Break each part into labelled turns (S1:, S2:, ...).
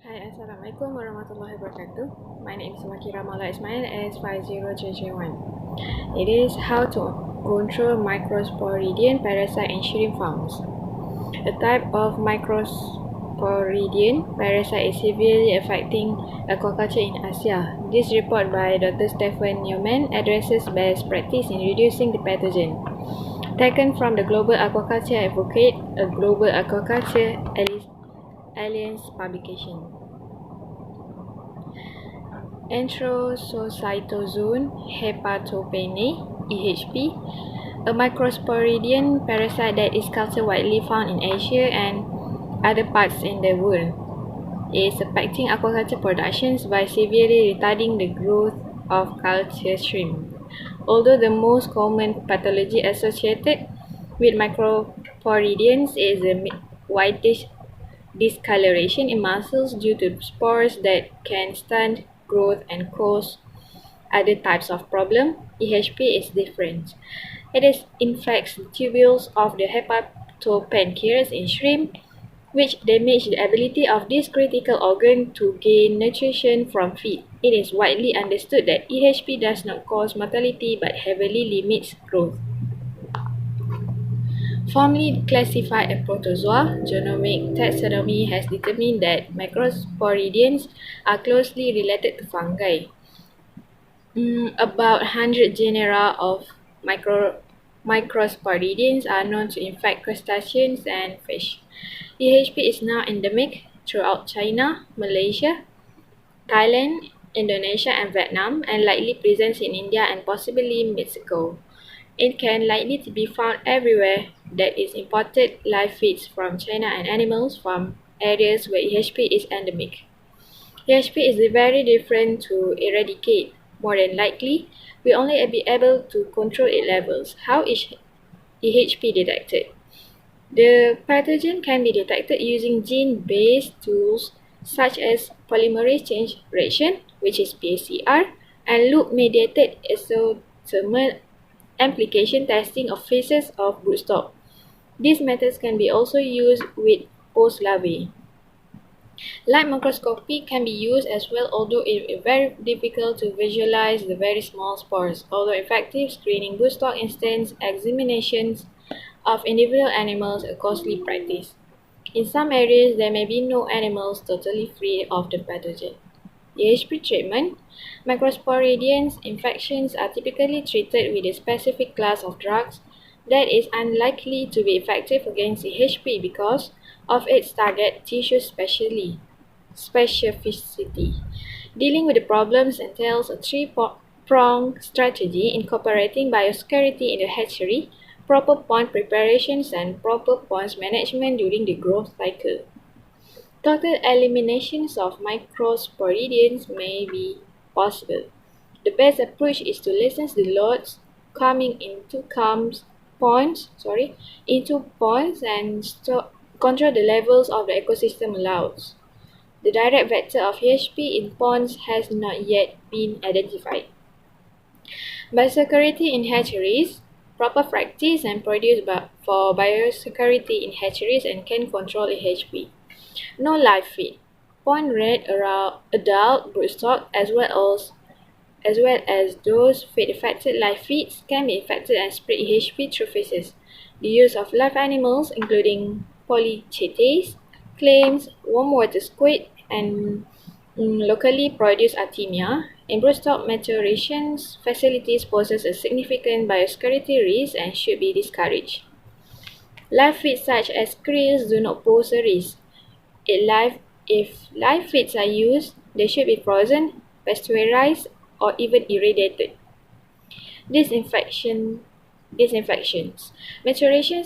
S1: Hi, Assalamualaikum warahmatullahi wabarakatuh. My name is Makira Maula Ismail, s50331. It is how to control microsporidian parasite in shrimp farms. A type of microsporidian parasite is severely affecting aquaculture in Asia. This report by Dr. Stephen Newman addresses best practice in reducing the pathogen. Taken from the Global Aquaculture Advocate, a Global Aquaculture Alliance publication. Enterocytosone hepatopene (EHP), a microsporidian parasite that is culture widely found in Asia and other parts in the world, is affecting aquaculture productions by severely retarding the growth of culture shrimp. Although the most common pathology associated with microsporidians is the whitish discoloration in muscles due to spores that can stunt growth and cause other types of problem, EHP is different. It infects the tubules of the hepatopancreas in shrimp, which damage the ability of this critical organ to gain nutrition from feed. It is widely understood that EHP does not cause mortality but heavily limits growth. Formally classified as protozoa, genomic taxonomy has determined that microsporidians are closely related to fungi. About 100 genera of microsporidians are known to infect crustaceans and fish. EHP is now endemic throughout China, Malaysia, Thailand, Indonesia, and Vietnam, and likely present in India and possibly Mexico. It can likely to be found everywhere that is imported live feeds from China and animals from areas where EHP is endemic. EHP is very different to eradicate. More than likely, we only be able to control its levels. How is EHP detected? The pathogen can be detected using gene-based tools such as polymerase chain reaction, which is PCR, and loop-mediated isothermal amplification testing of phases of broodstock. These methods can be also used with post-larvae. Light microscopy can be used as well, although it is very difficult to visualize the very small spores. Although effective, screening broodstock instance examinations of individual animals a costly practice. In some areas, there may be no animals totally free of the pathogen. EHP treatment. Microsporidians infections are typically treated with a specific class of drugs that is unlikely to be effective against EHP because of its target tissue specificity. Dealing with the problems entails a three-pronged strategy incorporating biosecurity in the hatchery, proper pond preparations, and proper ponds management during the growth cycle. Total eliminations of microsporidians may be possible. The best approach is to license the loads coming into ponds and control the levels of the ecosystem allows. The direct vector of EHP in ponds has not yet been identified. Biosecurity in hatcheries. Proper practice and produce for biosecurity in hatcheries and can control EHP. No live feed. Pond-reared adult broodstock as well as those feed-affected live feeds can be infected and spread EHP through feces. The use of live animals, including polychaetes, clams, warm water squid, and locally produced artemia, in broodstock maturation facilities poses a significant biosecurity risk and should be discouraged. Live feeds such as krills do not pose a risk. If live feeds are used, they should be frozen, pasteurized, or even irradiated. Disinfections. Maturation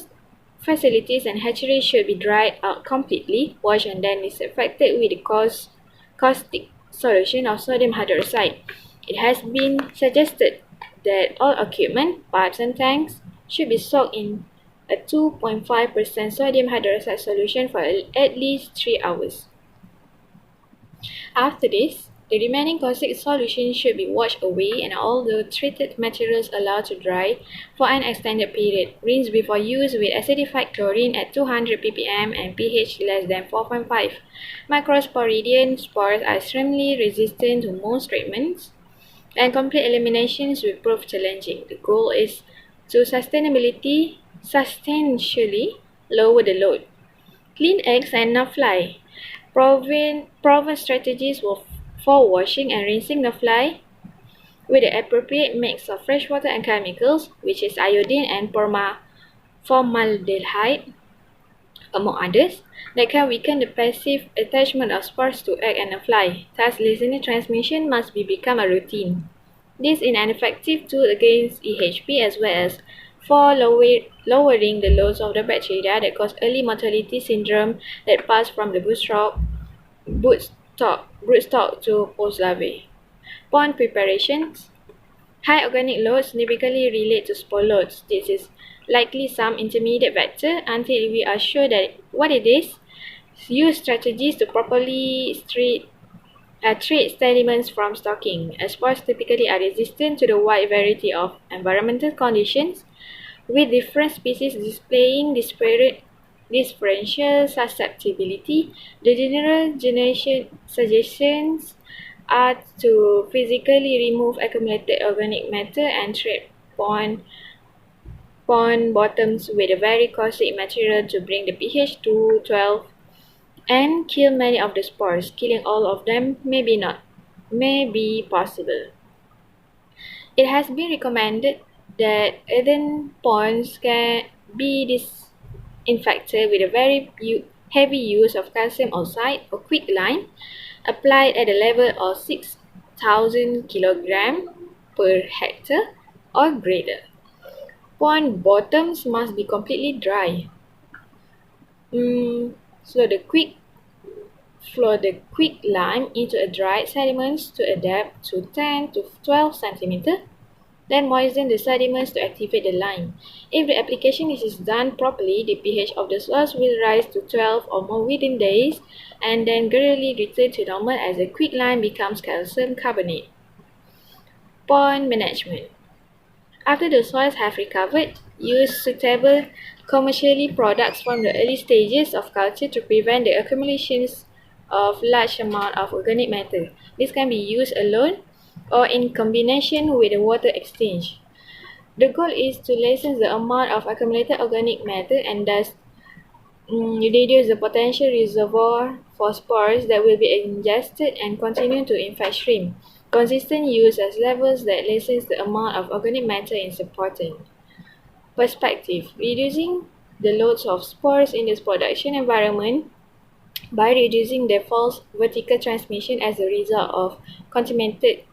S1: facilities and hatcheries should be dried out completely, washed, and then disinfected with a caustic solution of sodium hydroxide. It has been suggested that all equipment, pipes, and tanks should be soaked in a 2.5% sodium hydroxide solution for at least 3 hours. After this, The remaining caustic solution should be washed away and all the treated materials allowed to dry for an extended period. Rinse before use with acidified chlorine at 200 ppm and pH less than 4.5. Microsporidian spores are extremely resistant to most treatments, and complete eliminations will prove challenging. The goal is to substantially lower the load. Clean eggs and not fly. Proven strategies for washing and rinsing the fly with the appropriate mix of fresh water and chemicals, which is iodine and formaldehyde, among others, that can weaken the passive attachment of spores to egg and a fly. Thus, listener transmission must become a routine. This is an effective tool against EHP as well as for lowering the loads of the bacteria that cause early mortality syndrome that pass from the broodstock to post-larvae. Pond preparations. High organic loads typically relate to spore loads. This is likely some intermediate vector until we are sure that what it is. Use strategies to properly treat sediments from stocking. As spores typically are resistant to the wide variety of environmental conditions, with different species displaying differential susceptibility. The general suggestions are to physically remove accumulated organic matter and treat pond bottoms with a very caustic material to bring the pH to 12 and kill many of the spores. Killing all of them may be possible. It has been recommended that earthen ponds can be disinfected with a very heavy use of calcium oxide or quicklime applied at a level of 6,000 kg per hectare or greater. Pond bottoms must be completely dry. Flow the quicklime into a dried sediments to a depth to 10 to 12 cm. Then moisten the sediments to activate the lime. If the application is done properly, the pH of the soils will rise to 12 or more within days and then gradually return to normal as the quicklime becomes calcium carbonate. Pond management. After the soils have recovered, use suitable commercially products from the early stages of culture to prevent the accumulations of large amount of organic matter. This can be used alone or in combination with a water exchange. The goal is to lessen the amount of accumulated organic matter and thus reduce the potential reservoir for spores that will be ingested and continue to infect shrimp. Consistent use at levels that lessens the amount of organic matter is important. Perspective. Reducing the loads of spores in this production environment by reducing their false vertical transmission as a result of contaminated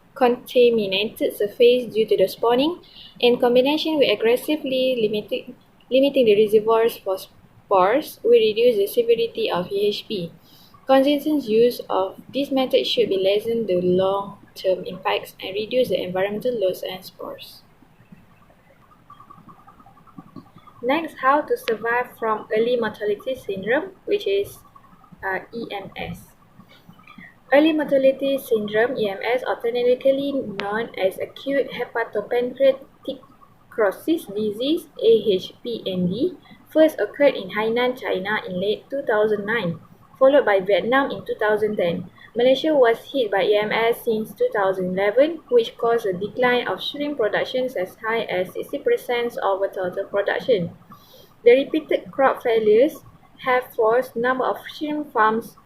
S1: surface due to the spawning, in combination with aggressively limiting the reservoirs for spores, will reduce the severity of EHP. Consistent use of this method should be lessen the long-term impacts and reduce the environmental loads and spores. Next, how to survive from early mortality syndrome, which is EMS. Early mortality syndrome, EMS, alternatively known as acute hepatopancreatic cirrhosis disease, AHPND, first occurred in Hainan, China in late 2009, followed by Vietnam in 2010. Malaysia was hit by EMS since 2011, which caused a decline of shrimp productions as high as 60% of the total production. The repeated crop failures have forced a number of shrimp farms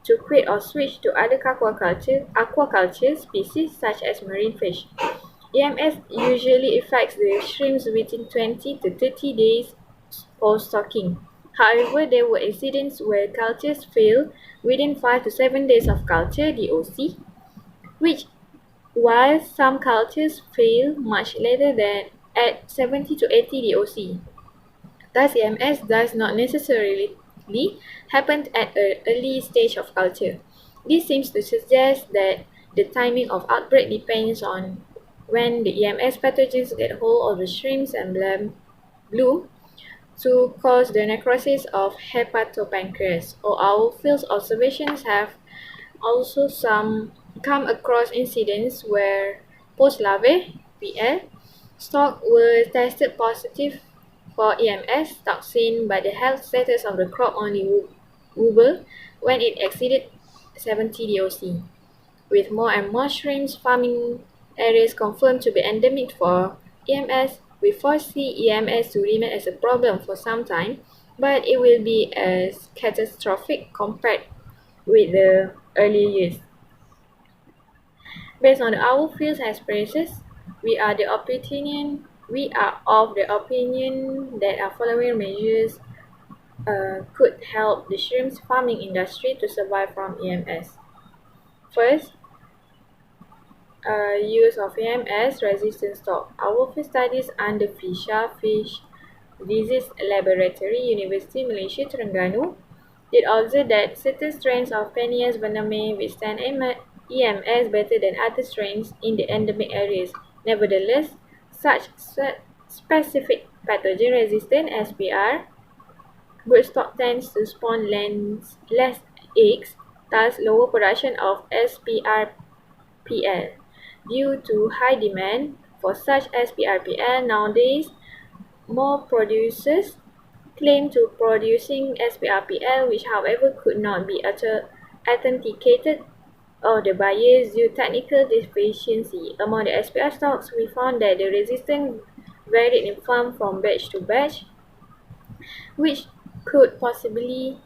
S1: to quit or switch to other aquaculture species such as marine fish. EMS usually affects the shrimps within 20 to 30 days post-stocking. However, there were incidents where cultures fail within 5 to 7 days of culture (DOC), while some cultures fail much later than at 70 to 80 DOC. Thus, EMS does not necessarily happen at an early stage of culture. This seems to suggest that the timing of outbreak depends on when the EMS pathogens get hold of the shrimps and bloom to cause the necrosis of hepatopancreas. Our field observations have Also, some come across incidents where post-larvae (PL) stock were tested positive for EMS toxin, but the health status of the crop only wobbled when it exceeded 70 DOC. With more and more shrimp farming areas confirmed to be endemic for EMS, we foresee EMS to remain as a problem for some time, but it will be as catastrophic compared with the earlier years. Based on our field experiences, we are of the opinion that our following measures could help the shrimp farming industry to survive from EMS. First, use of EMS resistant stock. Our field studies under Fisha Fish Disease Laboratory, University Malaysia Terengganu, did observe that certain strains of Penaeus venameae withstand EMS better than other strains in the endemic areas. Nevertheless, such specific pathogen-resistant SPR broodstock tends to spawn less eggs, thus lower production of SPRPL. Due to high demand for such SPRPL nowadays, more producers claim to producing SPRPL, which however could not be authenticated or the buyers due technical deficiency. Among the SPR stocks, we found that the resistance varied in farm from batch to batch, which could possibly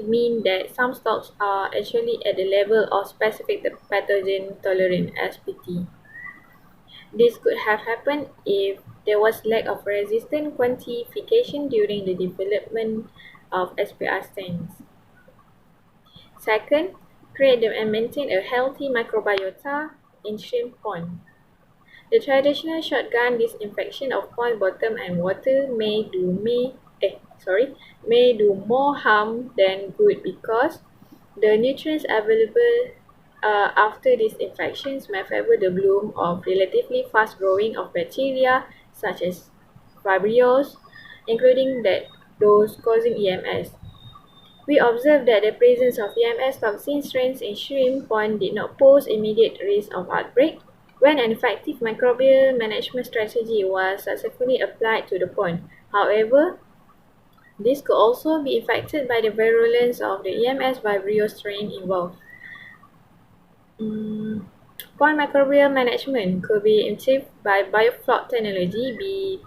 S1: mean that some stocks are actually at the level of specific pathogen tolerant (SPT). This could have happened if there was lack of resistant quantification during the development of SPR strains. Second, create and maintain a healthy microbiota in shrimp pond. The traditional shotgun disinfection of pond bottom and water may do more harm than good because the nutrients available after these infections may favor the bloom of relatively fast growing of bacteria such as Vibrios, including those causing EMS. We observed that the presence of EMS toxin strains in shrimp pond did not pose immediate risk of outbreak when an effective microbial management strategy was successfully applied to the pond. However, this could also be affected by the virulence of the EMS Vibrio strain involved. Pond microbial management could be achieved by biofloc technology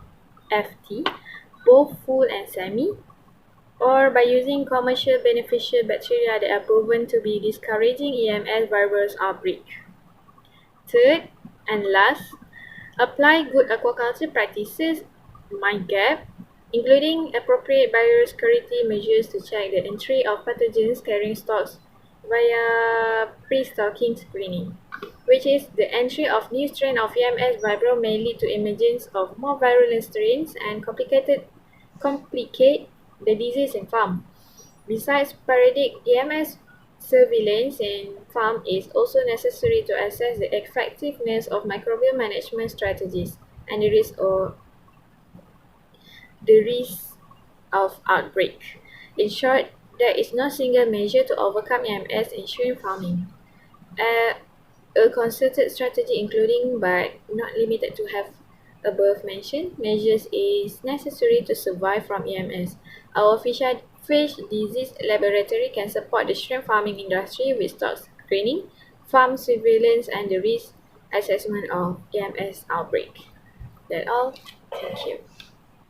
S1: (BFT), both full and semi, or by using commercial beneficial bacteria that are proven to be discouraging EMS virus outbreak. Third and last, apply good aquaculture practices (MIGAP), including appropriate biosecurity measures to check the entry of pathogens carrying stocks via pre-stocking screening, which is the entry of new strain of EMS vibrio may lead to emergence of more virulent strains and complicate the disease in farm. Besides, periodic EMS surveillance in farm is also necessary to assess the effectiveness of microbial management strategies and the risk of outbreak. In short, there is no single measure to overcome EMS in shrimp farming. A concerted strategy including but not limited to have above mentioned measures is necessary to survive from EMS. Our fish disease laboratory can support the shrimp farming industry with stock screening, farm surveillance, and the risk assessment of EMS outbreak. That's all. Thank you.